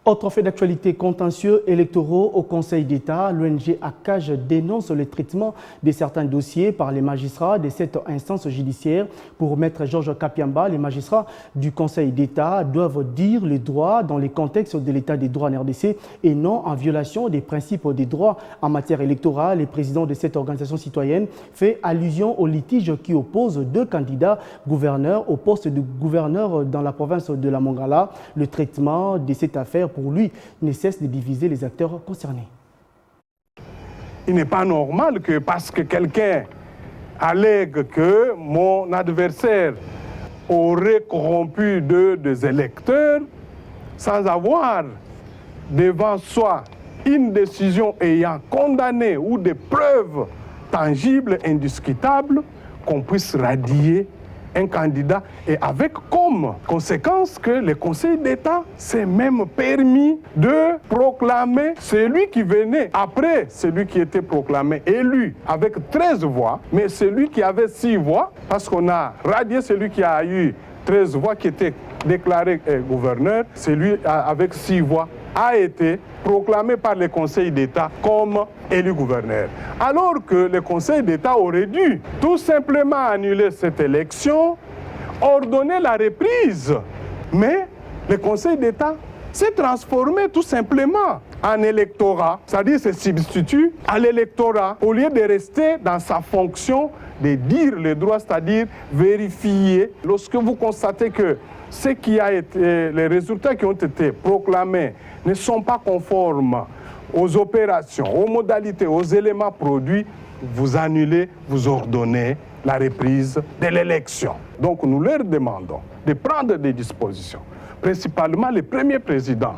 Autre fait d'actualité, contentieux électoraux au Conseil d'État, l'ONG ACAJ dénonce le traitement de certains dossiers par les magistrats de cette instance judiciaire. Pour Maître Georges Kapiamba, les magistrats du Conseil d'État doivent dire le droit dans les contextes de l'état des droits en RDC et non en violation des principes des droits en matière électorale. Le président de cette organisation citoyenne fait allusion au litige qui oppose deux candidats gouverneurs au poste de gouverneur dans la province de la Mongala. Le traitement de cette affaire pour lui, ne cesse de diviser les acteurs concernés. Il n'est pas normal que parce que quelqu'un allègue que mon adversaire aurait corrompu des électeurs sans avoir devant soi une décision ayant condamné ou des preuves tangibles, indiscutables, qu'on puisse radier un candidat et avec comme conséquence que le Conseil d'État s'est même permis de proclamer celui qui venait après celui qui était proclamé élu avec 13 voix, mais celui qui avait 6 voix, parce qu'on a radié celui qui a eu 13 voix qui était déclaré gouverneur, celui avec 6 voix a été proclamé par le Conseil d'État comme élu gouverneur. Alors que le Conseil d'État aurait dû tout simplement annuler cette élection, ordonner la reprise. Mais le Conseil d'État s'est transformé tout simplement en électorat, c'est-à-dire se substitue à l'électorat au lieu de rester dans sa fonction de dire le droit, c'est-à-dire vérifier. Lorsque vous constatez que les résultats qui ont été proclamés ne sont pas conformes aux opérations, aux modalités, aux éléments produits, vous annulez, vous ordonnez la reprise de l'élection. Donc nous leur demandons de prendre des dispositions, principalement le premier président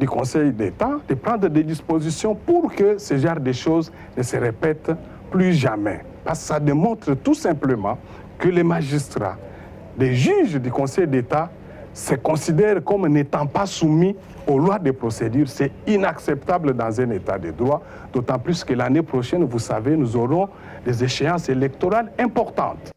du Conseil d'État, de prendre des dispositions pour que ce genre de choses ne se répètent plus jamais. Parce que ça démontre tout simplement que les magistrats, les juges du Conseil d'État se considèrent comme n'étant pas soumis aux lois de procédure. C'est inacceptable dans un état de droit, d'autant plus que l'année prochaine, vous savez, nous aurons des échéances électorales importantes.